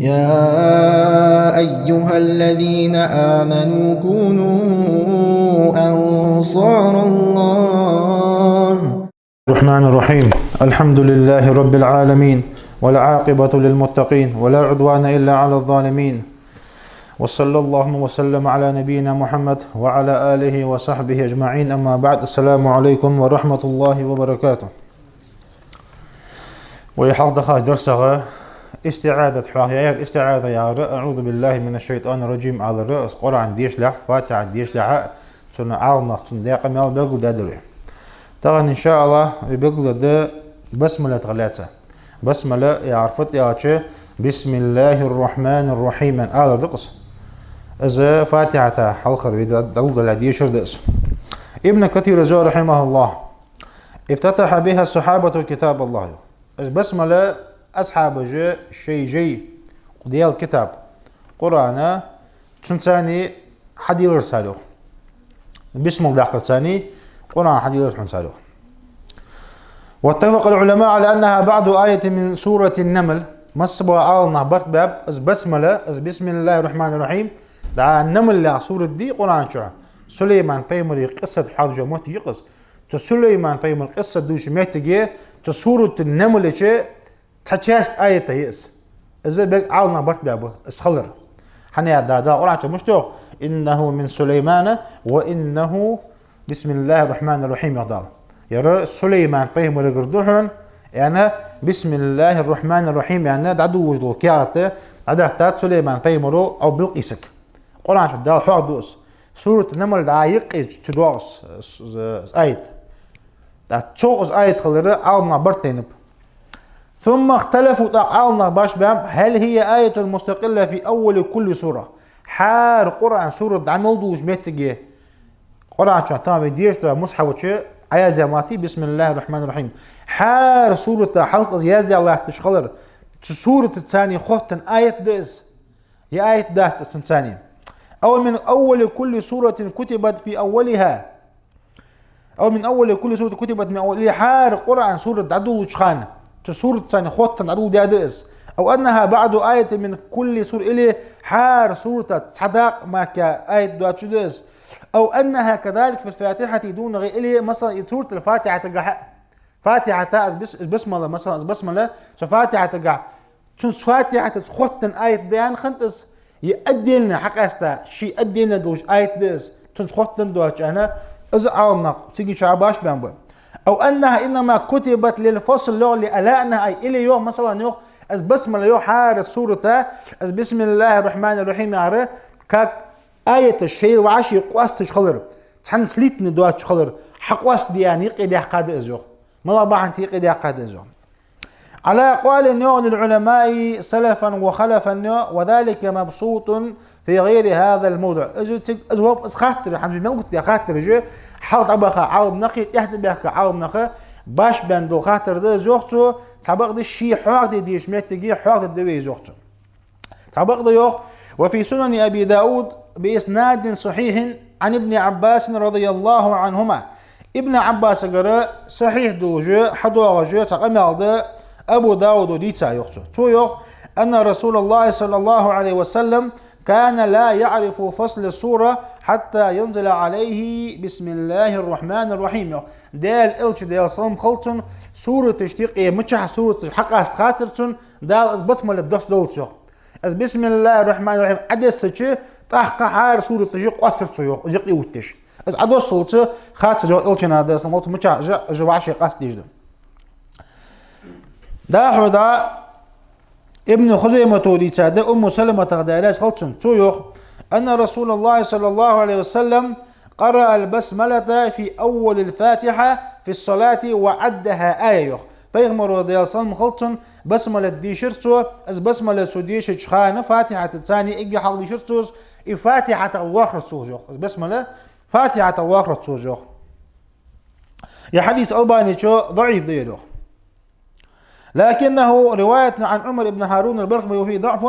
يا أيها الذين آمنوا كونوا أنصار الله. الرحمن الرحيم. الحمد لله رب العالمين، والعاقبة للمتقين، ولا عدوان إلا على الظالمين، وصلى الله وسلم على نبينا محمد وعلى آله وصحبه أجمعين. أما بعد، السلام عليكم ورحمة الله وبركاته. ويحق دخل درسها استعاذة حقيقة استعاذة يا رأ. أعوذ بالله من الشيطان الرجيم. على الرأس قرآن ديش لح فاتحة ديش لح تنا عالنا تنداق مال بقول دادري. طبعا إن شاء الله بقول ده بسملة غلاتة بسملة يعرفت يا شيء. بسم الله الرحمن الرحيم. على الرأس إذا فاتحة حلقة إذا دلوا الديش ردس. ابن كثير زار رحمه الله افتتح بها الصحابة كتاب الله. بسملة أصحاب جاء شيء جي قديال الكتاب قرآن تنساني حديث رساله بسم الله ثاني قرآن حديث رساله. واتفق العلماء على أنها بعد آية من سورة النمل مصبوا عالنا برت باب بسملة بسم الله الرحمن الرحيم. دعا النمل لا سورة دي قرآن شو سليمان بيمري قصة حاضر جموت يقص سليمان بيمر قصة دوش ميتجي سورة النمل شيء تحشاست آية يس إذا بق عالنا برت بابه اسخلر حنيا دا قرآن مشتوق إنه من سليمان وإنه بسم الله الرحمن الرحيم. يقدر يرى سليمان بيهم يقردوهن يعني بسم الله الرحمن الرحيم يعني دعدو وجدو كياته عدا تات سليمان بيمرو أو بلقيسك قرآن شو دا حادوس سورة النمل دا يقي تدوس آية دا تشوقس آية خلره عالنا برتينب. ثم اختلفوا تعالنا باش بام هل هي آية مستقلة في أول كل سورة حار قرآن سورة عملدوش ميتجي قرآن شو تام ديش تو مصحف وشي آية زماتي بسم الله الرحمن الرحيم حار سورة حلقة زيادة الله تشخلر سورة الثانية خوتن آية دس هي آية دات الثانية أو من أول كل سورة كتبت في أولها أو من أول كل سورة كتبت من أولها حار قرآن سورة عدو شخانة سورة ثانية خوتن عدو دادس أو أنها بعد آية من كل سورة إلي حار سورة صداق ما كآية دواتشدس أو أنها كذلك في الفاتحة دون غير إلي مثلا سورة الفاتحة تقع فاتحة بسم الله مثلا بسم الله فاتحة تقع تنس فاتحة خوتن آية ديان خنتس يأدي لنا حق أستا شيء أدي لنا دوش آية دس تنس خوتن دواتش أنا إذا عالنا تيجي شعباش بانبو. أو أنها إنما كتبت للفصل لغة لألائنا أي إلي يوم مثلا يوم أز بسم الله يوم حار السورة أز بسم الله الرحمن الرحيم يعرف كاك آية الشير وعشي قواس تشخلر تحن سليتني دوات تشخلر حقواس ديان يقيد يحقاد إزوغ ملا باحن يقيد يحقاد إزوغ على أقوال النوع للعلماء سلفا وخلفا وذلك مبسوط في غير هذا الموضوع. أزواب خاطر حنجي ما قلت يا خاطر جو حاط عبخة عاوب نقي تحت بيحكي عاوب نقي باش بندو خاطر ده زوجته تعبق ده الشيء حاق دي شميت تجي حاق الدوي زوجته تعبق ده يوخ. وفي سنن أبي داود بإسناد صحيح عن ابن عباس رضي الله عنهما. ابن عباس قرأ صحيح دو جو حدو جو تقمل ده أبو داود وديتا يوخ تو يوخ أن رسول الله صلى الله عليه وسلم كان لا يعرف فصل السورة حتى ينزل عليه بسم الله الرحمن الرحيم. دال إلش دال صلم خلطن سورة تشتيقية متشح سورة حق أستخاترتن دال بسم الدوس دولتشو از بسم الله الرحمن الرحيم عدس تشي تحق حار سورة تشيق أسترتشو يوخ جقي وتش از عدوس صلتش خاطر إلش نادل صلم خلطن متشح جواشي قاس ديجدو دا حدا ابن خزيمة ديتا أم سلمة تغدالاس خلطن تويوخ أن رسول الله صلى الله عليه وسلم قرأ البسملة في أول الفاتحة في الصلاة وعدها آية يوخ بيغمر رضي الله عنه خلطن بسملة دي شرطو از بسملة سوديش شخانة فاتحة الثاني إجي حق دي شرطوز فاتحة الله رسول يوخ بسملة فاتحة الله رسول يوخ. يا حديث ألباني شو ضعيف دي يوخ لكنه رواية عن عمر بن هارون البلخي وفيه ضعف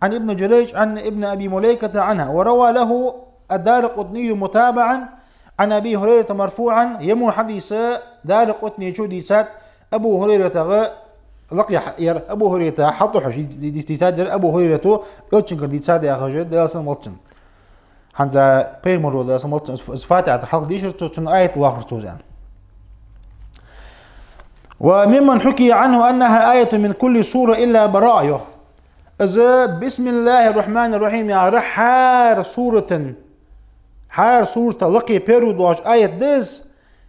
عن ابن جريج عن ابن أبي مليكة عنها. وروى له الدارقطني متابعا عن أبي هريرة مرفوعا يمو حديث دارقطني شو ديسات أبو هريرة لقي ير أبو هريرة حطوحش ديسادر أبو هريرة أوتشنكر ديسادر يا خجل دراسة ملتن حتى بيمر دراسة ملتن فاتحة حق ديش تون آية واخر توزان. وممن حكي عنه أنها آية من كل سورة إلا براءة. إذا بسم الله الرحمن الرحيم يا حار سورة لقي بيرو دوش آية ديز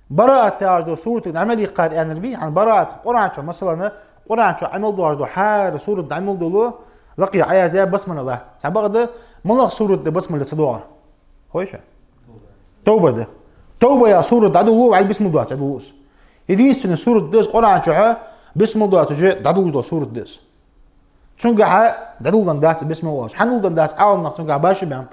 براءة تاج دو سورة عملي قارئ نبي عن براءة قرآن شو مثلا قرآن شو عمل دوش دو حار سورة عمل دولو لقي آية زي بسم الله سبق ده ملغ سورة بسم الله تدور خويشة توبة يا سورة عدو على بسم الله عدوس يديس سورة ديز قرآن شو بسم الله تجي عدو دو سورة ديز شنقع دعوة داس بسم الله حنو داس عاون نقصنقع باشي بام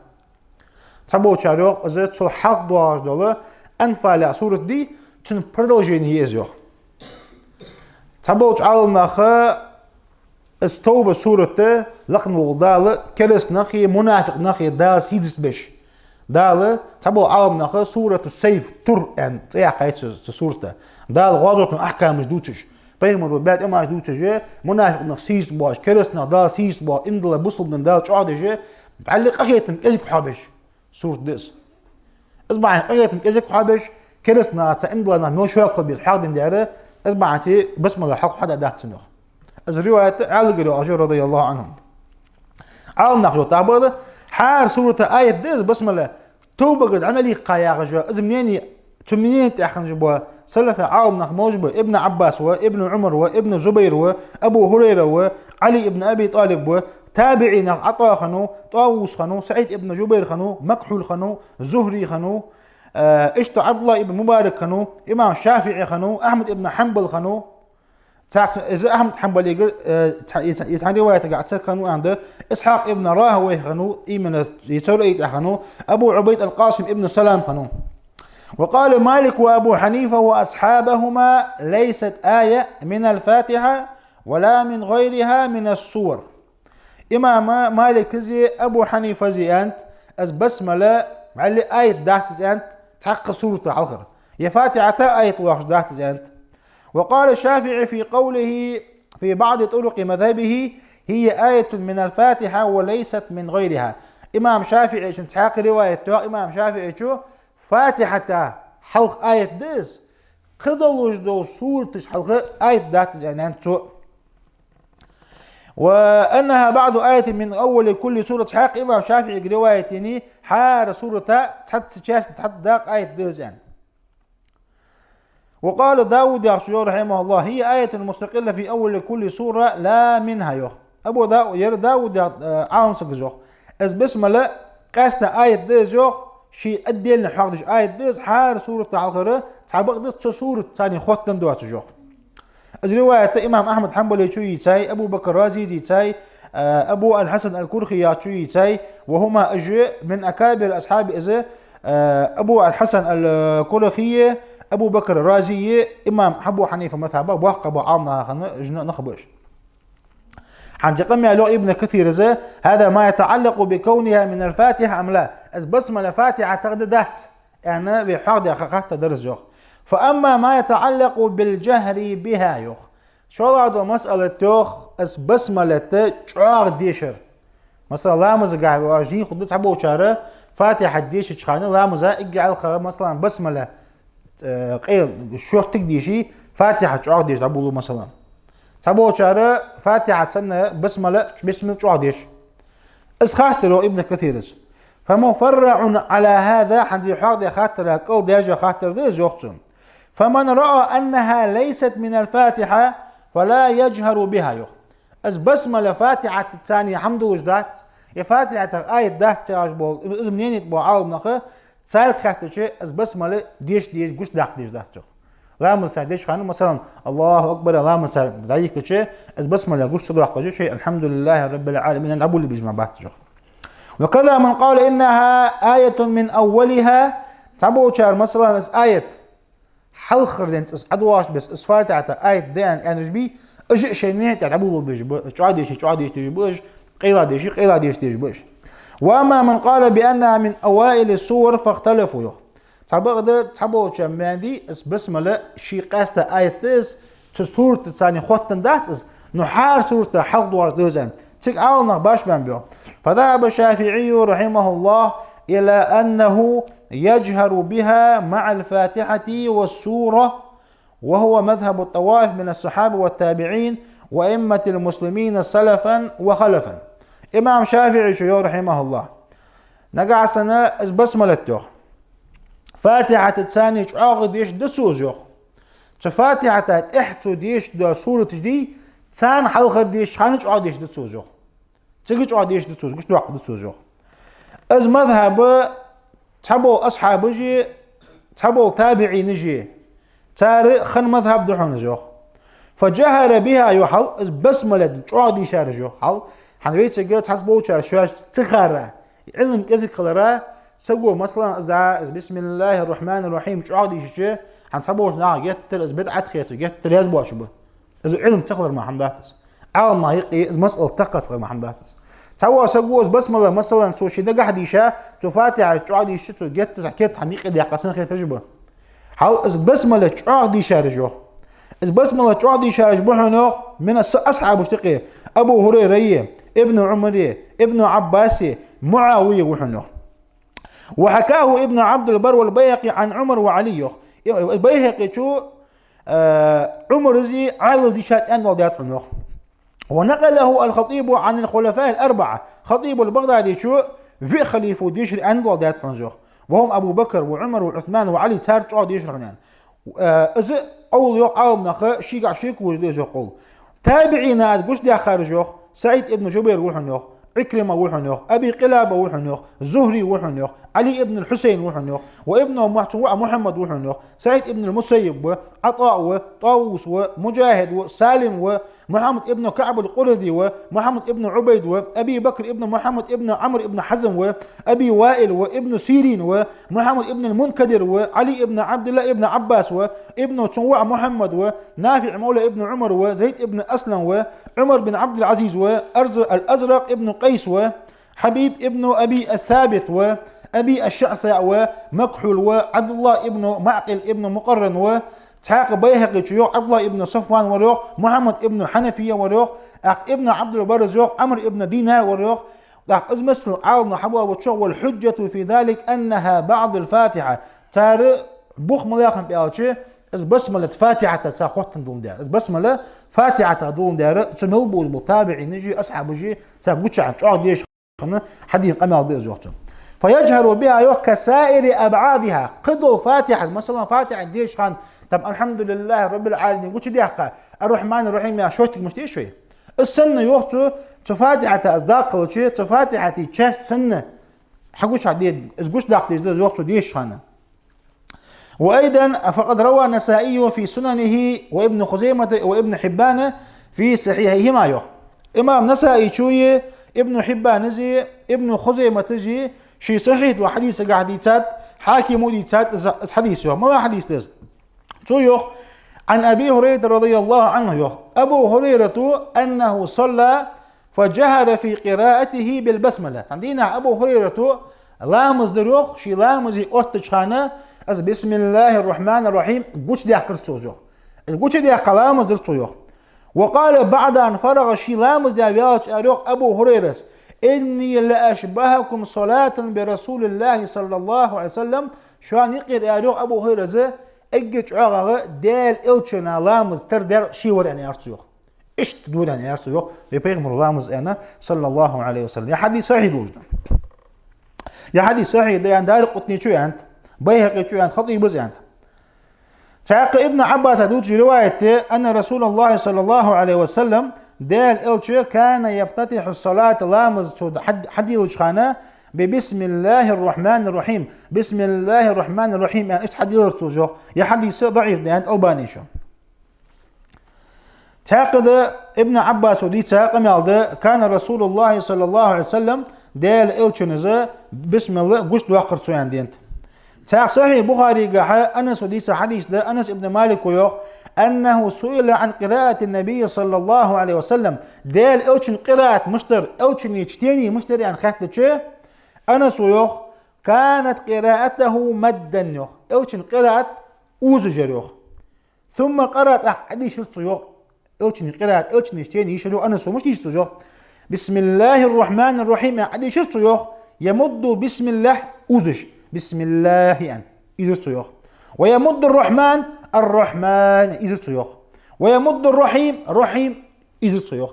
تبو شاريوق ازت سو حق دواج دوله انفال سورة دي تن بروجين هي ازيو تبو عاون نخ استوب سورة لقن وغدال كرس نخي منافق نخي داس يدس بش دال تبو عاون نخ سورة السيف تر ان تياقيت سورته دال غازوت احكام مجدوتش بيمر بعد اما جدود جي منافق نخسيس باش كرسنا دا سيس با اندلا بوصل من دا قاعد جي تعلق اخيتم ازك حابش سورة ديس اسمع اخيتم ازك حابش كرسنا تا اندلا نو شوق بالحاض دياره اسمعتي بسم الله حق حدا داخل سنخ از روايه علي اجر رضي الله عنهم عاون ناخذ تابر حار سورة آية ديس بسم الله توبة قد عملي قايا ازمنيني تمنين تأخذ بوا سلف عاون نخموج ابن عباس وابن عمر وابن زبير وابو هريرة وعلي ابن ابي طالب وتابعين عطاء خنو طاووس خنو سعيد ابن جبير خنو مكحول خنو زهري خنو اشت عبد الله ابن مبارك خنو امام الشافعي خنو احمد ابن حنبل خنو اذا احمد حنبل يسعى روايه قاعد خنو عنده اسحاق ابن راهويه خنو ايمن يسوليت خنو ابو عبيد القاسم ابن سلام خنو. وقال مالك وأبو حنيفة وأصحابهما ليست آية من الفاتحة ولا من غيرها من السور. إمام مالك زي أبو حنيفة زي أنت أز بسملة معلي آية داحت زي أنت تحق سورة الآخر يا فاتحة آية واحد داحت زي أنت. وقال الشافعي في قوله في بعض طرق مذهبه هي آية من الفاتحة وليست من غيرها. إمام شافعي شن تحق رواية إمام شافعي شو فاتحة حلق آية ديز خدلوش دو سورة حلق آية دات يعني أنتو وأنها بعض آية من أول كل سورة حق إمام شافعي روايتني حار سورة تحت سجاس تحت داق آية ديز يعني. وقال داود يا رحمه الله هي آية مستقلة في أول كل سورة لا منها يخ أبو داود عاون سجزوخ از بسم الله قاست آية ديز يخ شيء أديلنا حقدش آية ديز حار سورة الآخرة تعبق ديت سورة ثاني خوتن دوات جوخ. از رواية إمام أحمد حنبلي شو يتاي أبو بكر رازي يتاي أبو الحسن الكرخي شو يتاي وهما أجي من أكابر أصحاب إذا أبو الحسن الكرخي أبو بكر رازي إمام أبو حنيفة مذهبه وقب عامنا نخبش. عن قمع له ابن كثير زي هذا ما يتعلق بكونها من الفاتحة أم لا از بسمة الفاتحة تغددت يعني بحق حقيقة درس جوخ. فأما ما يتعلق بالجهر بها يوخ شو هذا مسألة يوخ از بسمة تشعار ديشر مثلا لامز قاعد واجي خدت حبو شارة فاتحة ديش تشخانة لامز اقع مثلا بسمة قيل شو تقديشي فاتحة شعار ديش تعبولو مثلا تبو شارة فاتحة سنة بسملة بسم شعديش اسخاطر ابن كثير فمفرع على هذا حد حاضر خاطر قول درجة خاطر ذي زوجتون. فمن رأى أنها ليست من الفاتحة فلا يجهر بها يخ از بسملة فاتحة الثانية حمد وجدات يا فاتحة آية دات تاجبول إذا منين يتبع عالم نخه سالك خاطر شيء از بسملة ديش قش داخل ديش دات لا مساعدش خانو مثلا الله اكبر لا مساعد ذلك شيء از بسمله قش صدق شيء الحمد لله رب العالمين نعبد اللي بيجمع بعض جخ. وكذا من قال انها آية من اولها تبو شار مثلا از آية حلخر دنت از ادواش بس از فاتحة آية دان انجبي اجي شيء نيت تعبوا بيج شعادي تجبوش قيلا ديش تجبوش. وما من قال بانها من اوائل السور فاختلفوا يخ تبغى تبغى شماندي اس بسملة شي قاسته آية تس سورة ثاني خوتن داتز نحار سورة حق دوار دوزن تك عاونا باش بنبيو. فذهب الشافعي رحمه الله إلى أنه يجهر بها مع الفاتحة والسورة، وهو مذهب الطوائف من الصحابة والتابعين وأئمة المسلمين سلفا وخلفا. إمام شافعي شو رحمه الله نقع سنة بسملته فاتحة تساني عاقد ديش دسوزيو فاتحة احتو ديش دا سورة دي تسان حلخر ديش خانج عاد ديش دسوزيو تيجي عاد ديش دسوزيو مش واحد دسوزيو. از مذهب تحبوا أصحاب جي تحبوا تابعي نجي تاريخ خن مذهب دحون زيو فجهر بها يحل از بسملة عادي شارجو حل حنويت قلت حسبوا شو تخرى علم كذا كلرا سووا مثلا از بسم الله الرحمن الرحيم عادي شيء حنسبوا جت از بدعة خيط جت يزبوا شو به از علم تخلر مع حمداتس على ما يقي از مسألة تقت مع حمداتس سووا بسملة مثلا سو شيء دقة حديشة تفاتح عادي شيء جت حكيت حنيقي دي قصنا خيط تجبه حل از بسملة عادي شارجو از بسملة عادي شارجو بحنوخ من أصحاب اشتقي أبو هريرة ابن عمر ابن عباس معاوية وحنوخ. وحكاه ابن عبد البر والبيهقي عن عمر وعلي. البيهقي شو عمر زي على ديشات أن وديات حنوخ. ونقله الخطيب عن الخلفاء الأربعة خطيب البغدادي شو في خليفة ديش أن وديات حنوخ وهم أبو بكر وعمر وعثمان وعلي تارج ديش رغنان. إذا أول يوم عالم نخ شيق شيك وجديش يقول تابعين قش دي خارجوخ سعيد ابن جبير وحنوخ عكرمة وحنوخ أبي قلابة وحنوخ زهري وحنوخ علي ابن الحسين وحنوخ وابن محمد وحنوخ سعيد ابن المسيب وعطاء وطاووس ومجاهد وسالم ومحمد ابن كعب القرظي ومحمد ابن عبيد وأبي بكر ابن محمد ابن عمرو ابن حزم وأبي وائل وابن سيرين ومحمد ابن المنكدر وعلي ابن عبد الله ابن عباس وابن تنوع محمد ونافع مولى ابن عمر وزيد ابن أسلم وعمر بن عبد العزيز والأزرق ابن قيس وحبيب ابن أبي الثابت وأبي الشعثاء ومكحول وعبد الله ابن معقل ابن مقرن وتحاق بيهقي شيوخ عبد الله ابن صفوان وريوخ محمد ابن الحنفية وريوخ ابن عبد البر زيوخ عمر ابن دينار وريوخ مثل عاونا حبوة وتشوخ. والحجة في ذلك أنها بعض الفاتحة تاري بوخ ملاخم بيالشي از بسملة فاتحة تساخوتن دون دار از بسملة فاتحة دون دار تسمو بالمتابعين نجي أصحاب جي تساقوتش عن شعر ديش حديث قمال دي زوجتهم فيجهر بها يوخ كسائر أبعادها قدو فاتحة مثلا فاتحة ديش خان طب الحمد لله رب العالمين قوتش دي حقا الرحمن الرحيم يا شوتك مشتي شوي السنة يوختو تفاتحة أصداق وشي تفاتحة تشاست سنة حقوش عديد از قوش داخل يوختو ديش خانه. وأيضا فقد روى النسائي في سننه وابن خزيمة وابن حبان في صحيحهما يوخ إمام نسائي شوية ابن حبان زي ابن خزيمة جي شي صحيح وحديث حديثات حاكم وديثات حديث يوخ ما حديث تز شو يوخ عن أبي هريرة رضي الله عنه يوخ أبو هريرة أنه صلى فجهر في قراءته بالبسملة. عندنا أبو هريرة لامز دروخ شي لامز أوتشخانة از بسم الله الرحمن الرحيم قوش دي أحكر تسوزيوخ قوش دي أحكلامز درتسوزيوخ. وقال بعد أن فرغ الشي لامز دي أبياتش أريوخ أبو هريرة إني لأشبهكم صلاة برسول الله صلى الله عليه وسلم شوان يقير أريوخ أبو هريرة اجيش عغاغ ديل إلتشنا لامز تردر شي ورأني أرتسوزيوخ إيش تدور أني أرتسوزيوخ بيغمر لامز أنا صلى الله عليه وسلم. يا حديث صحيح وجدا يا حديث صحيح ده دار قطني شو أنت بيهقي شو أنت خطيب بز أنت تعق ابن عباس دوت رواية أن رسول الله صلى الله عليه وسلم دال إلشي كان يفتتح الصلاة لامز حدي الوجخانة ببسم الله الرحمن الرحيم. بسم الله الرحمن الرحيم يعني إيش حدي الوجخ يا حديث ضعيف ده أنت ألباني شو تعقد ابن عباس ودي تعقم يالده كان رسول الله صلى الله عليه وسلم دال إلشي نزا بسم الله قشت واقر سويان دي أنت تعق صحيح بخاري قاحة أنس وديس حديث ده أنس ابن مالك ويوخ أنه سئل عن قراءة النبي صلى الله عليه وسلم دال أوشن قراءة مشتر أوشن يجتيني مشتر يعني خاتة شيء أنس ويوخ كانت قراءته مدا يوخ أوشن قراءة أوزجر يوخ ثم قرأت أحد شرط يوخ أوتشني قراءة أوتشني اشتيني يشلو أنا سو مش يشتو يوخ بسم الله الرحمن الرحيم أحد شرط يوخ يمد بسم الله أوزش بسم الله يعني إذا يوخ ويمد الرحمن إذا يوخ ويمد الرحيم إذا يوخ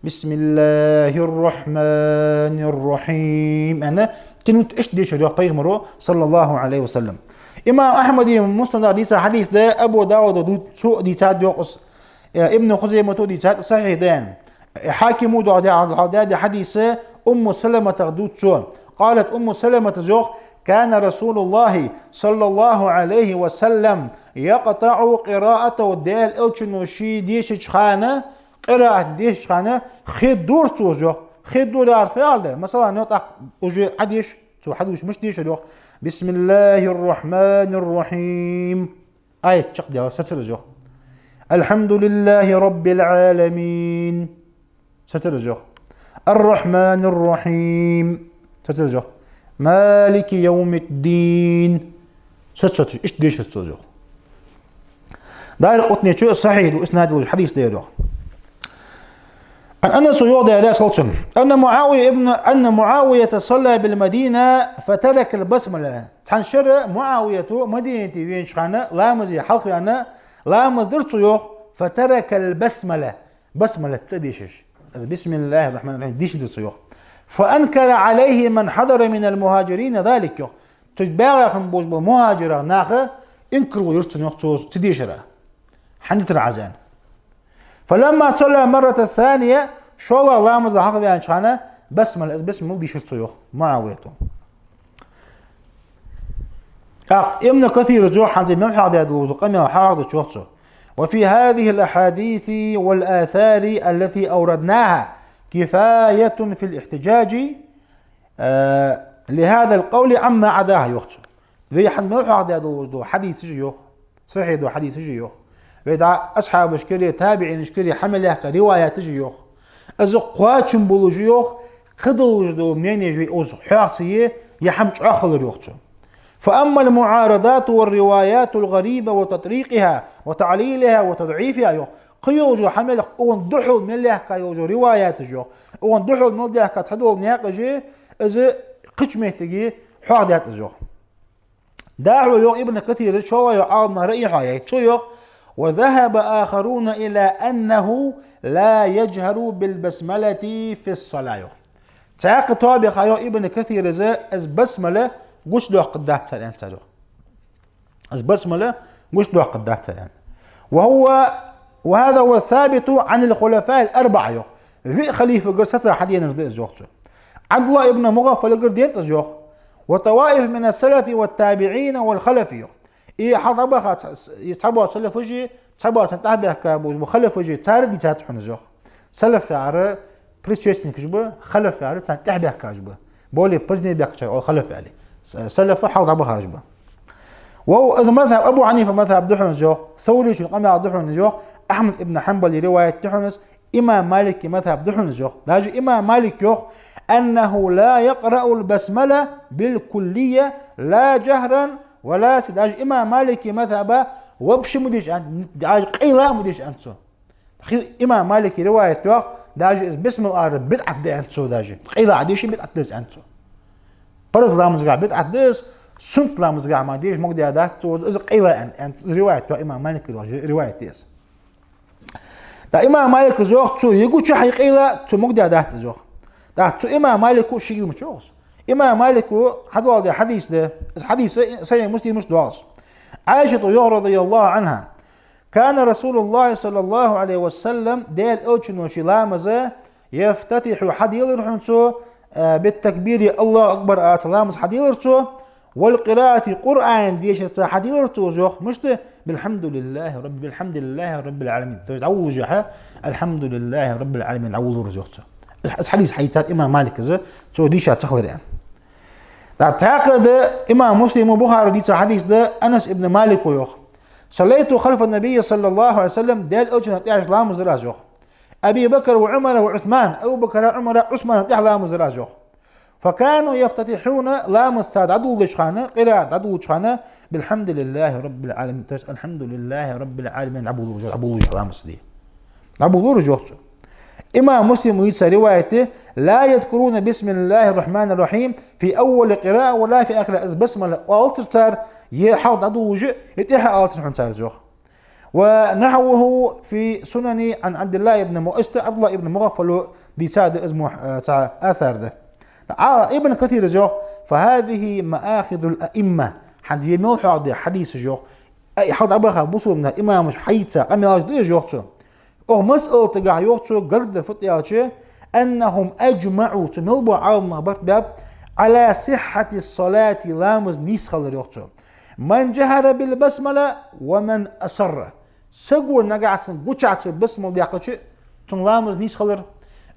بسم الله الرحمن الرحيم أنا كنت إيش ديش يوخ بيغمرو صلى الله عليه وسلم إمام أحمد مسلم حديث ده أبو داود سوء دي تاد يوقص ابن خزيمة دي تاد صحيح دان حاكم دو حديث أم سلمة تغدود سوء قالت أم سلمة زوخ كان رسول الله صلى الله عليه وسلم يقطع قراءته ديال الشنوشي ديش خانة قراءة ديش خانة خدور توزوخ خدور عارفه ده مثلا نطق وجه عديش تو حدوش مش ديش دوخ بسم الله الرحمن الرحيم آية تشق ديال سترجوخ الحمد لله رب العالمين سترجوخ الرحمن الرحيم سترجوخ مالك يوم الدين سترجوخ إيش ديش سترجوخ داير قطني شو صحيح وإسناد الحديث ديالوخ عن أنس يوضع عليه صلى أن معاوية صلى بالمدينة فترك البسملة تنشر معاوية مدينة وين شخانة لامز حلق أنا لامز درتيوخ فترك البسملة بسملة تديشش بسم الله الرحمن الرحيم ديش درتيوخ فأنكر عليه من حضر من المهاجرين ذلك يوخ تتباغي خنبوش بالمهاجرة ناخه انكروا يرتنيوخ تديشرا حنت العزان فلما صلى مرة الثانية شو الله مزح حق بيان شانه بسم دي شرطيوخ معاويته ابن كثير جوح عند من هذا الوضوء قام حاضر شوخته وفي هذه الأحاديث والآثار التي أوردناها كفاية في الاحتجاج لهذا القول عما عداه يوخته ذي حد من هذا الوضوء حديث يوخ صحيح دو حديث يوخ وإذا أصحاب اشكري تابعين اشكري حمل روايات جيوخ از قواتشم بولو جيوخ خدوج دو منين يجي اوز حاصيه يحمج اخل يوختو فأما المعارضات والروايات الغريبة وتطريقها وتعليلها وتضعيفها يوخ قيوجو حمل اون دحول من اللي حكا يوجو روايات جيوخ اون دحول من اللي حكا تحدول نياقجي از قشمه تجي حادات جيوخ داعوا يوخ ابن كثير شو يعارضنا رأي شو يوخ وذهب آخرون إلى أنه لا يجهر بالبسملة في الصلاة تعاق طابق يو ابن كثير از بسملة قش دو قداه تلان تلو از بسملة قش دو قداه تلان وهذا هو الثابت عن الخلفاء الأربعة يوخ في خليفة قرصة حديث نرد جوخته عبد الله ابن مغفل قرديت جوخ وطوائف من السلف والتابعين والخلف يوخ إيه حضبها يسحبوا سلف وجي تحبوا تنتبه كابوز مخلف وجي تارد يتحون جوخ سلف يعرى بريستيوسين كجبه خلف يعرى تنتبه كجبه بولي بزني بيك أو خلف عليه سلف حضبها رجبه وهو إذا مذهب أبو حنيفة مذهب دحون جوخ ثوري شو قام على دحون جوخ أحمد ابن حنبل رواية دحونس إمام مالك مذهب دحون جوخ لاجي إمام مالك يوخ أنه لا يقرأ البسملة بالكلية لا جهرا ولا سداج إمام مالك مذهبه وبش مديش أنت داج قيلا مديش أنتو إمام مالك رواية يوخ داج بسم الله بدعة دي أنتو داج قيلا عديش بدعة ديس أنتو برز لا مزقع بدعة ديس سنت لا مزقع ما ديش مقدي هذاك تو قيلا أنت رواية تو إمام مالك رواية ديس دا إمام مالك زوخ تو يقول شو حقيقة تو مقدي هذاك زوخ دا تو إمام مالك شيء مشوخ إمام مالك هذا حديث ده حديث سيد مسلم مش دواس عائشة رضي الله عنها كان رسول الله صلى الله عليه وسلم ديال أوتشن وشلامزة يفتتح حديث رحمته بالتكبير الله أكبر سلامز حديثه والقراءة قرآن ديش حديثه زوخ مش بالحمد لله رب العالمين تعوجها الحمد لله رب العالمين عوض زوخته حديث حيثات إمام مالك زه شو ديشة تخلر يعني تعقد إمام مسلم وبخاري ديت حديث ده أنس ابن مالك ويوخ صليت خلف النبي صلى الله عليه وسلم ديال أوجن هتعش لام زراجوخ أبي بكر وعمر وعثمان أبو بكر عمر عثمان هتعش لام زراجوخ فكانوا يفتتحون لام الساد عدو لشخانة قراءة عدو لشخانة بالحمد لله رب العالمين. الحمد لله رب العالمين عبو لوجه لام السدي عبو لوجه. إمام مسلم ويتسى روايته لا يذكرون بسم الله الرحمن الرحيم في أول قراءة ولا في آخر بسملة وألتر صار يحاول عدو وجه يتيحى ألتر حن صار جوخ. ونحوه في سنن عن عبد الله بن مؤشت عبد الله بن مغفل دي ساد اسمه آثار ده ابن كثير جوخ. فهذه مآخذ الأئمة حد يموح حديث جوخ أي حد أبغى بوصل من الإمام مش حيتسا قام يلاش جوخ. أو مسألة تقع يوتشو قرد الفتياتشي أنهم أجمعوا تنوبوا عالم باب على صحة الصلاة لامز نيسخل يوتشو من جهر بالبسملة ومن أسر سقوا نقعسن قوشعت البسملة ديقشي تن لامز نيسخل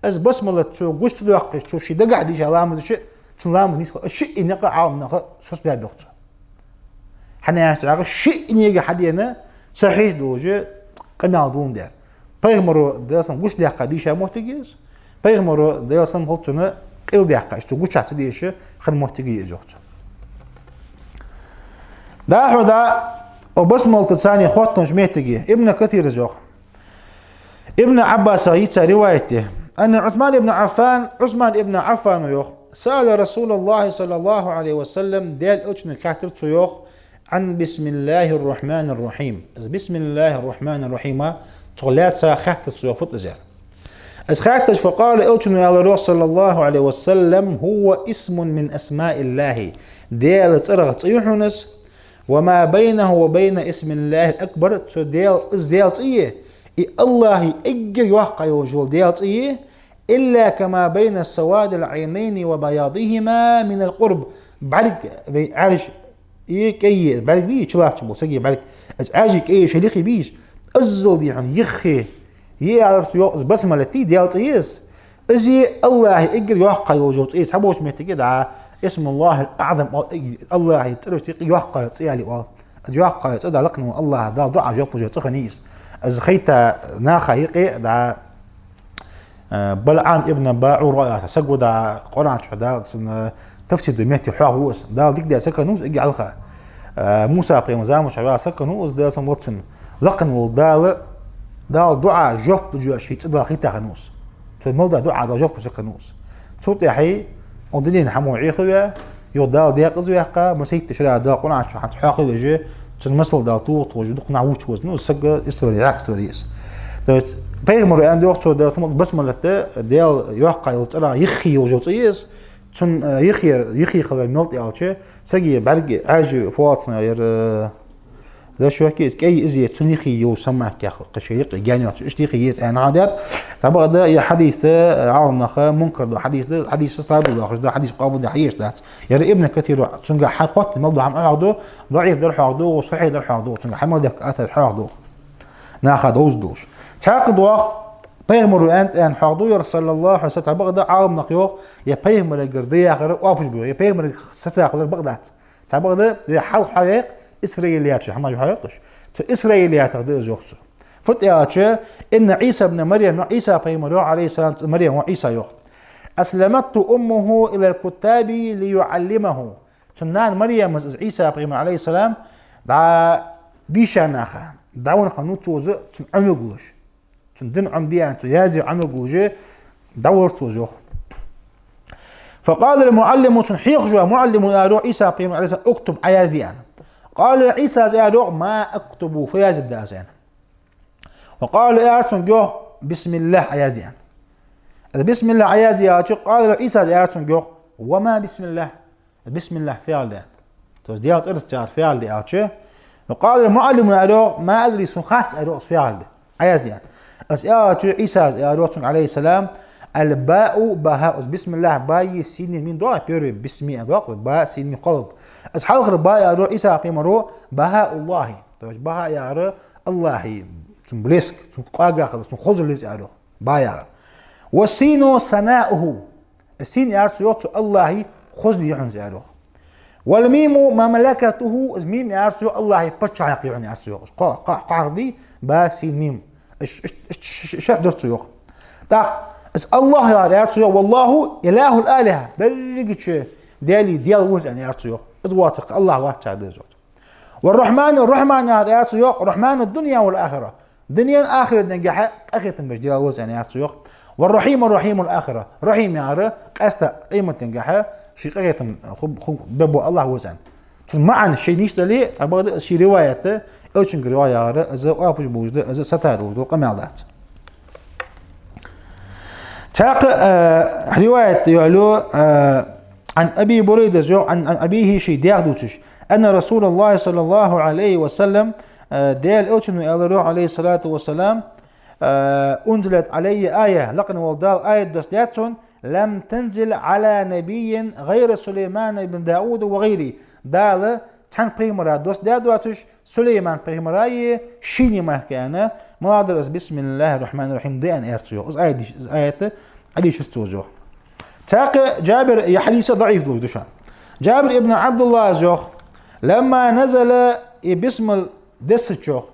از بسملة تشو قوشت ديقش تشو شي دقع ديش لامز شي تن لامز نيسخل الشيء نقع عالم نقع سوس باب يوتشو حنا يشتغل الشيء نيجي حدينا صحيح دوجه قناع دون دير Peygamber dersen kuş diyakka dişe muhtigiz. Peygamber dersen holçunu qil diyakka işte kuş atı dişe xil muhtigiz yoktu. Daha da o basmalı tsani xotun şmetigi İbn Kathir yok. İbn Abbas ayetsa rivayeti أن عثمان ابن عفان yok. سأل رسول الله صلى الله عليه وسلم ديال أجن كاتر تيوخ عن بسم الله الرحمن الرحيم. بسم الله الرحمن الرحيم تغلات خاتت سوفت أجل أسخاتش فقال أوتشن يا الله صلى الله عليه وسلم هو اسم من أسماء الله ديال ترغت يحنس وما بينه وبين اسم الله الأكبر ديال تيه الله إجر يوقع وجول ديال تيه إلا كما بين السواد العينين وبياضهما من القرب بعرق عارش يكي بعرق بيه شلاف شبو سجي بعرق عارج أي شليخي بيش أزل دي يعني يخي يعرف يوقز بسملة تي ديال تيس ازي الله يقدر يوقع وجود تيس حبوش مهتي دعا اسم الله الأعظم الله يترش يوقع تيالي يوقع تدع لقنه الله دا دعا جوب وجود تخنيس از خيتا ناخا يقي دعا بلعام ابن باعور رأيات سقو دعا قرآن شو دا تفسير دميتي حواغوس دا ديك دا سكنوس اجي علخا موسى قيم زامو شعبا سكنوس دا سموتسن لقن والدال دعاء جوب بجوا شيء تدخل خيتا خنوس الموضوع دعاء دا جوب بشكنوس صوت يحي ودلين حمو عيخويا يودال ديقز ويحقا مسيت تشرا دا قناع شو حتحاقي وجه تنمسل دا طوط وجه قناع وش وزنو سق استوري راك ستوريس دوت بيغمر عند وقت دا سمط بسملة ديال يحقا يوترا يخي وجه تيس تن يخي خلال ملتي على سقي بعرق عاجي فواتنا ير ذا شو كيس كي إزي تنيخي يو سمعك يا قشيق جانيات اشتيخي يس أنا عادات تبغى ده يا حديث عالم نخا منكر ده حديث صعب ده ده حديث قابل ده حيش ده يعني ابن كثير تنجح حقط الموضوع عم عقده ضعيف ده حقده وصحيح ده حقده تنجح حمد أثر حقده ناخذ دوش تعقد واخ بيغمر أن حقده يرسل الله حسيت تبغى ده عالم نقيوخ يا بيغمر الجردية آخر وابش بيو يا بيغمر سسا آخر بغداد تبغى ده حل حقيق إسرائيليات شو حماش حيقش إسرائيليات هذا زوجته فتياتش إن عيسى ابن مريم عيسى بيمرو عليه السلام مريم وعيسى يخت أسلمت أمه إلى الكتاب ليعلمه تنان مريم عيسى بيمرو عليه السلام دع ديشاناخا دعون خنوت توز تنعمقوش تندن عم ديان تيازي عمقوجه دورت توزوخ فقال المعلم تنحيق جوا معلم يا عيسى بيمرو عليه السلام اكتب عياز ديان قال عيسى زادوغ ما اكتب فياز الدازين وقال ارتون جوغ بسم الله عياديان بسم الله عيادي قال عيسى ارتون جوغ وما بسم الله بسم الله فعل ده تو ديات ارتجار فعل ده وقال المعلم ادوغ ما ادري سنخات ادوغ فعل ده عياديان عيسى ارتون عليه السلام الباء بهاء بسم الله باي سين من دعاء بيري بسمي ادوغ باء سين قلب أصحاب باء ادوغ عيسى بيمرو بهاء الله بهاء يا الله تنبلسك تنقاقا تنخوز اللي ادوغ باء والسين ثناؤه السين يارتو يوتو الله خذني يحنز ادوغ والميم مملكته ميم يارتو الله بتشع يقيعني يارتو قاردي با سين ميم اش درتو يوغ داق اس الله يا ارتو والله اله الالهه برجتش دالي ديال وز ان ارتو از واتق الله واتع دزوت والرحمن يا ارتو رحمن الدنيا والاخره دنيا اخره نجح اخيتن مش ديال وز ان ارتو والرحيم الاخره رحيم يا قاستا قيمه نجح شي قيتن خب ببو الله وزن معنى الشيء نيشتلي تبغى شي روايته اوشن روايه از ابو بوجد از ستار وجد قمالات تاق رواية يقولوا عن أبي بريدة عن أبيه شيء دياغدوتش أن رسول الله صلى الله عليه وسلم ديال أوتشنو يقولوا عليه الصلاة والسلام أنزلت علي آية لقن والدال آية دوستياتون لم تنزل على نبي غير سليمان بن داود وغيره دال تن بيمرا دوست دادواتش سليمان بيمراي شيني مالكانا ما درس بسم الله الرحمن الرحيم دي ان ارتيو از آية ادي شفتوجو تاق جابر يا حديث ضعيف دوشان جابر ابن عبد الله زوخ لما نزل بسم دسجوخ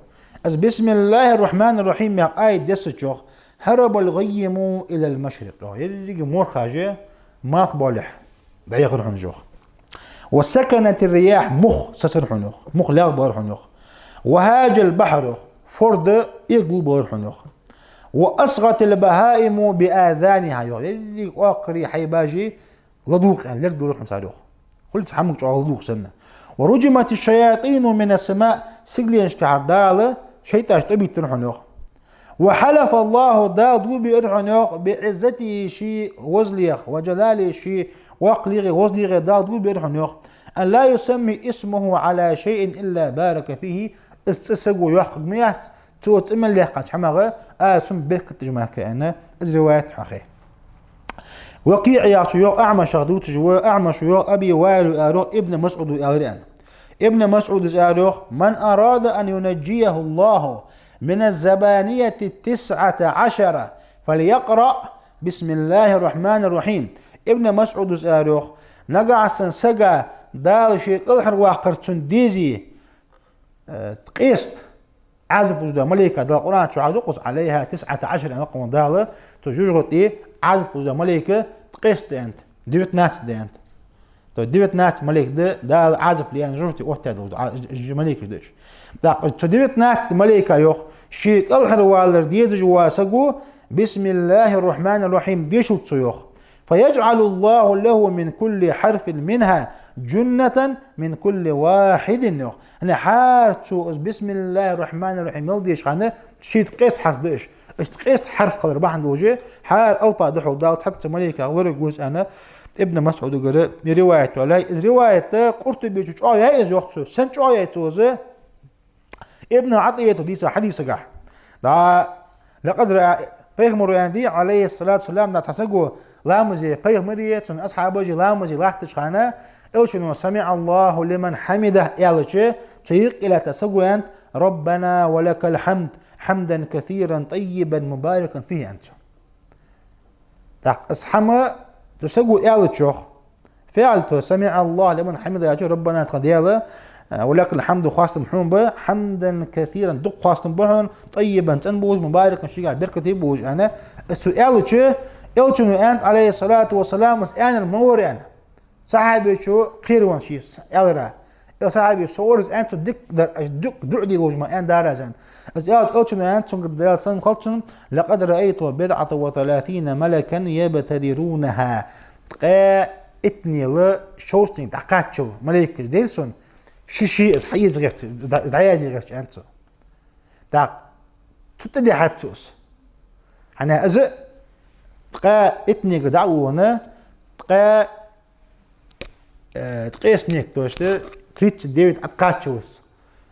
از بسم الله الرحمن الرحيم يا آية دسجوخ هرب الغيم الى المشرق يلي مور خاجه ما قبالح دايغ حنجوخ وسكنت الرياح مخ سسر حنوخ مخ لا بار حنوخ وهاج البحر فرد يقبل بار حنوخ وأصغت البهائم بآذانها اللي واقري حيباجي لدوق يعني لك دور حمصاروخ قلت حمك على لدوق سنة ورجمت الشياطين من السماء سجلين شكار دالة شيطاش طبي تنحنوخ وحلف الله دادو بإرحنوخ بعزته شي وزليخ وجلاله شي وقليغ وزليغ دادو بإرحنوخ أن لا يسمي اسمه على شيء إلا بارك فيه استسقوا يحق ميات توت إما اللي حقاش حماغة آسم بركة تجمع كأنه إز رواية حقه وقيع يعطيو أعمش غدوت جوا أعمش يو أبي وائل أروح ابن مسعود الأريان ابن مسعود الأروح من أراد أن ينجيه الله من الزبانية 19 فليقرأ بسم الله الرحمن الرحيم ابن مسعود الأروح نقع سنسقى دال شيء الحر واقر تنديزي تقيست عزب وجود ملكة دال القرآن شو عدقص عليها 19 نقوم دال تجوجت إيه عزب وجود ملكة تقيست أنت ديوت ناس دي أنت تو ديوت ناس ملك دال عزب لي أنا جرتي وقتها ملك ديش تو ديوت ناس ملكة يوخ شيء الحر والر ديز جواسقو بسم الله الرحمن الرحيم ديشو تسيوخ فيجعل الله له من كل حرف منها جنة من كل واحد نوخ أنا حارتو بسم الله الرحمن الرحيم يلديش خانة شي تقيست حرف ديش اش تقيست حرف خضر باحن الوجه حار ألبا دحو داوت حتى مليكة غلر جوز أنا ابن مسعود قال رواية ولا رواية قرطبي جوج آية إز يوختو سنج آية توزه ابن عطية ديسا حديث قح دا لقد بيغمر يعني عليه الصلاة والسلام نتحسقوا لامزي بيغمرية تن أصحابه لامزي لاحتش خانة إلشنو سمع الله لمن حمده إلشي تيق إلى تسقوا أنت ربنا ولك الحمد حمدا كثيرا طيبا مباركا فيه أنت أصحما تسقوا إلشوخ فعلت سمع الله لمن حمده إلشي ربنا تقديله ولكن الحمد خاصة محوم به حمدا كثيرا دق خاصة بهن طيبا تنبوج مباركا شيء بركة يبوج أنا السؤال شو إلشنو أنت عليه الصلاة والسلام أنا المور أنا صاحبي شو خيروان شيء ألرا صاحبي صورز أنت دك دعدي لوجما أن دارزان إلشنو أنت قد سن خلصن لقد رأيت 37 ملكا يبتدرونها اتني لا شوستين تقاتشو ملك ديلسون شيء از حيز غيرت دعاية غيرت أنتو داق تتدي حتوس أنا أزق تقا اتني قدعونا تقا تقيسنيك توشته كريت ديفيد أتقاتشوس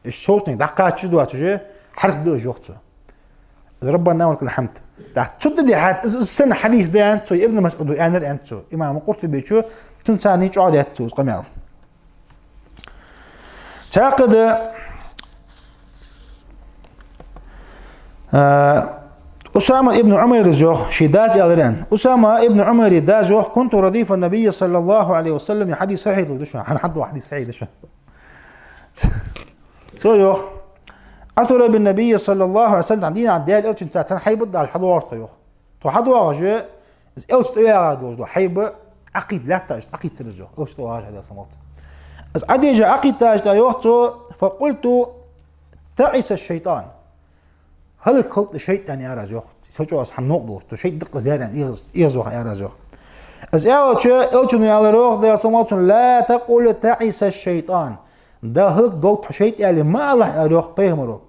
الشوتني دقاتشو دواتو حرف دو جوختو ربنا ناولك الحمد داق تتدي حت السنة حديث ده أنتو ابن مسعود أنر أنتو إمام قرطبي شو تنساني جعد أتوس قميل تعقد أسامة ابن عمير زوخ شداز ألران أسامة ابن عمير دازوخ كنت رديف النبي صلى الله عليه وسلم حديث صحيح دشوا حنحضوا حديث صحيح دشوا سويوخ أثر بالنبي صلى الله عليه وسلم عندنا عديال إلشن ساعتين حيبض على الحضور طيوخ تو حضور جاء إلش تيا دوز حيبة عقيد لا تاج عقيد ترجع إلش تواج هذا صمت از عدي جا عقيد تاج تايوتو فقلت تعس الشيطان هل خلط الشيطان يا رجل سوچو اس حنوقدو تو شيء دق زيادة إيغزوخ يا رجل از إلشو يا روح ده صمت لا تقول تعس الشيطان ده هيك ضغط شيء اللي ما الله يا روح بيهمرو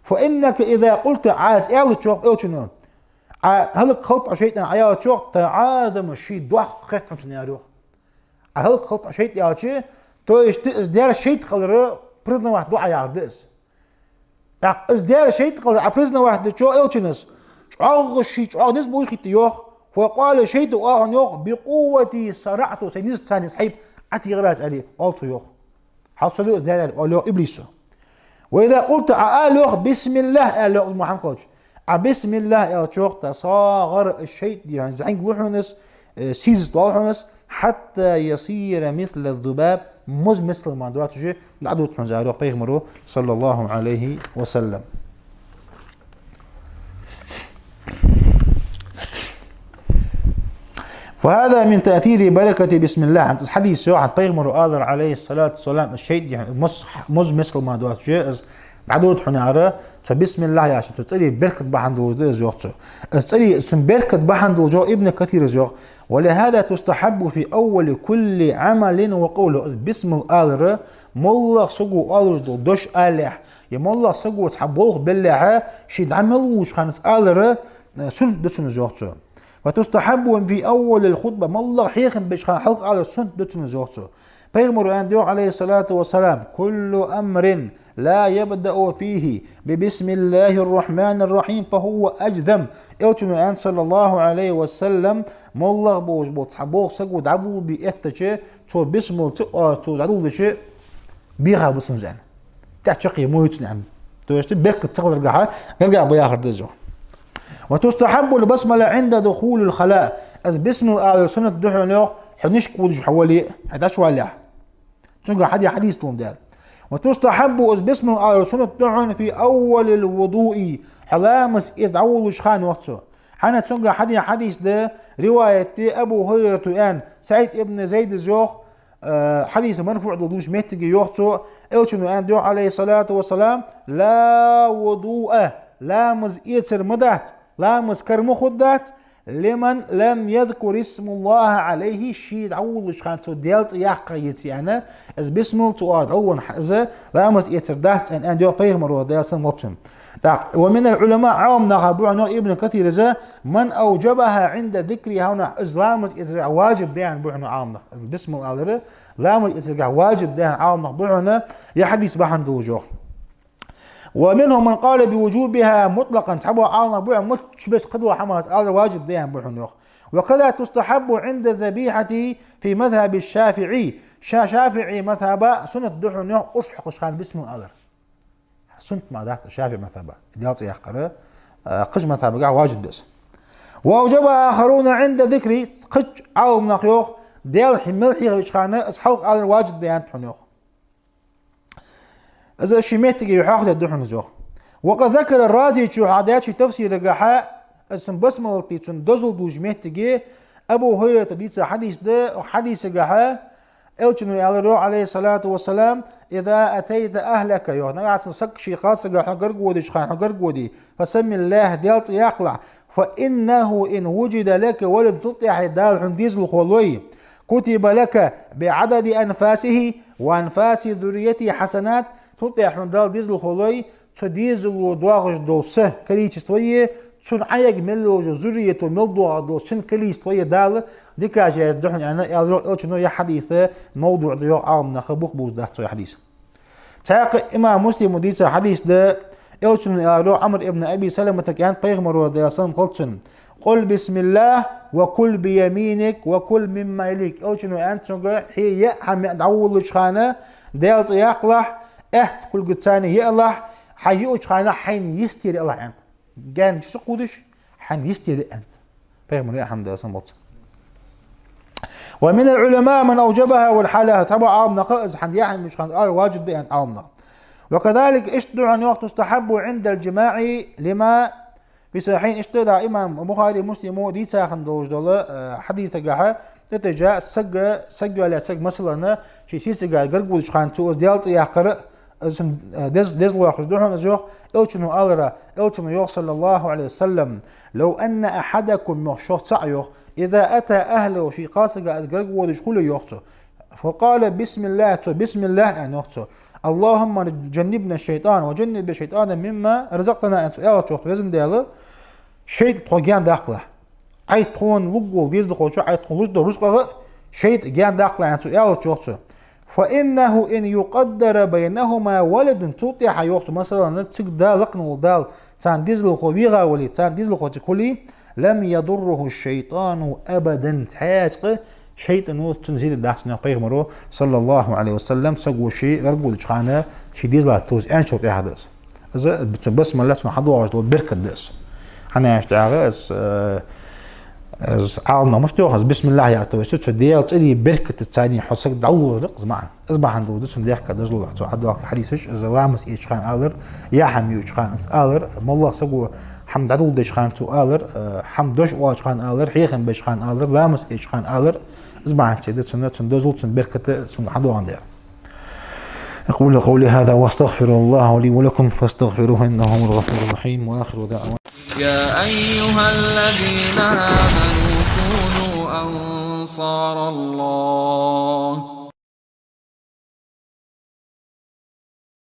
فإنك إذا قلت عاز إلشو هل خلط شيء عيال شوق تعاظم الشيء دوح خيط حمسن يا روح هل خلط شيء يا شيء تو يشتئس دير شيء تقدر برزنا واحد دعاء يعردس إز دير شيء تقدر برزنا واحد شو إلشنس شو الشيء شو ناس بوش خيط يوخ وقال شيء تو يوخ بقوتي صرعته سينيس ثاني صحيب عتي غراز عليه قلت يوخ حصلوا إز دير قالوا إبليسه وإذا قلت يوخ بسم الله قالوا محمد قوش بسم الله يا شوق تصاغر الشيء يعني زعين لوحنس سيز طالحنس حتى يصير مثل الذباب مز مثل ما دوات جي لعدو تنزارو بيغمرو صلى الله عليه وسلم فهذا من تأثير بركة بسم الله عند الحديث واحد بيغمرو آذر عليه الصلاة والسلام الشيء يعني مز مثل ما دوات جي عدود حنارة فبسم الله يا شو تسألي بركة بحندل زوجته تسألي اسم بركة بحندل جو ابن كثير زوج ولهذا تستحب في أول كل عمل وقوله بسم الله مولى سجو ألج دوش ألح يا مولى سجو تحبوه بالله شيد عملوش خانس ألر سن دسن زوجته وتستحب في أول الخطبة مولى حيخن بش حلق على سن دسن زوجته بيغمر أن عليه الصلاة والسلام كل أمر لا يبدأ فيه ببسم الله الرحمن الرحيم فهو أجذم إلشنو أن صلى الله عليه وسلم مولغ بوش بوتحبوغ سقود عبو بإتشي تو بسم تو زعدو لشي بيغا بسم زين تحشقي مويت نعم توشتي بيرك تقدر قرقع بياخر دزو وتستحب البسملة عند دخول الخلاء از بسم الله سنة دحو نيوخ حنشك ودش حوالي حداش والله تنقع حديث توم دال وتستحب از بسم الله سنة دحو في أول الوضوء حلامس إز عول شخان وقته حنا تنقع حديث ده رواية أبو هريرة أن سعيد ابن زيد الزوخ حديث مرفوع ضدوش متجي يوختو إلشنو أن دعو عليه الصلاة والسلام لا وضوء لا مزئيسر مدات لا مزكر مخدات لمن لم يذكر اسم الله عليه شيء عوض شخانتو ديالت يقيت يعني از بسم تواد عون حزه لا مزئيسر دات ان دعو بيغمر وديالسن وطن ومن العلماء عام نغابو عنو ابن كثير زه من أوجبها عند ذكرها هنا إزلامت إزرع واجب ديان بوحنا عامنا بسم الله لامت إزرع واجب ديان عامنا بوحنا يحديث بحند وجوه ومنهم من قال بوجوبها مطلقا تحبوا عامنا بوحنا مش بس قدوة حماس قال واجب ديان بوحنا وكذا تستحب عند الذبيحة في مذهب الشافعي شافعي مذهب سنة دحون أشحق شخان بسم الله سنت ما دحت الشافعي مثابة ديالتي يحقره قج مثابة قاع واجد دس وأوجبها آخرون عند ذكر قج عاو من أخيوخ ديال حمل حيغ بشخانة أسحوق على الواجد ديان تحنيوخ إذا شميتك يحاخد الدحن زوخ وقد ذكر الرازي شو عادات في تفسير قاحاء اسم بسمة تيتون دزل دوج ميتك أبو هريرة ديتsa حديث ده وحديث قاحاء إلشنو عليه الصلاة والسلام إذا أتيت أهلك يوه نقعد نسك شي قاصة قرقودي شخان قرقودي فسمي الله ديالت يقلع فإنه إن وجد لك ولد تطيح دال حنديز الخولوي كتب لك بعدد أنفاسه وأنفاس ذريته حسنات تطيح حندال ديز الخولوي تديز الودواغش دوسه كريتش تويه شون عيق ملو ذرية ملدو دو شن كليس تويه دال ديكا جايز دحن يعني إلشنو يا حديث موضوع ديو عام نخبوخ بوز ده توي حديث تاق إمام مسلم ديتsa حديث ده إلشنو يا عمر ابن أبي سلمة كان بيغمر ودياسان قلتن قل بسم الله وكل بيمينك وكل مما يليك إلشنو أنت هي حمي دعول شخانة ديالت يقلح كل قتاني يقلح حيوش خانة حين يستير الله أنت جان شو قودش حين يستير أنت بيغمر يا حمد سمط ومن العلماء من أوجبها والحالة تبع عامنا قائز حد يعني مش قال واجب بأن عامنا وكذلك اشتدوا عن وقت تستحب عند الجماع لما في صحيحين اشتدى إمام بخاري مسلم دي ساخن دوج دولا حديث جاها تتجا سج على سج مثلا شيء سيسجا قرقول شخان تو ديالت يقرأ دز واخذ دوحنا زوخ إلشنو ألرا إلشنو يوصل صلى الله عليه وسلم لو أن أحدكم مخشوط سعيه إذا أتى أهله شيء قاسق قرقول شخول يوخته فقال بسم الله يعني يوخته اللهم جنبنا الشيطان وجنب الشيطان مما رزقنا أنت يا توخت وزن دياله شيء تقويان داخله أي تكون لقول ديز دخوشو أي تكون لجد رزقه شيء جان داخله أنت يا توخته فإنه إن يقدر بينهما ولد توطيح يوخته مثلا تقدا لقن ودال تان ديز الخويغا ولي تان ديز الخوتي لم يضره الشيطان أبدا تحياتك شيطان تنزيد الدحسن قيغمرو صلى الله عليه وسلم سقوا شيء غرقوا لجخانه شي ديز لا توز ان شوط هذاس اذا بسم الله سبحانه حضور بركه دس حنا اشتاغس از عالنا مش توخز بسم الله يا تو شو ديال تدي بركه الثاني حسك دعور رقز معا اصبح عنده دس نديك دزلو تو حد حديثش از لامس ايش خان الر يا حمي ايش خان الر والله سقوا حمد عدول دش خان تو الر حمد دش واش خان الر حيخن بش خان الر لامس ايش خان الر زبعت سيدة سنة دزلت بركة سنة حدو عندها. أقول قولي هذا واستغفر الله لي ولكم فاستغفروه إنه هو الغفور الرحيم وآخر دعوانا. يا أيها الذين آمنوا كونوا أنصار الله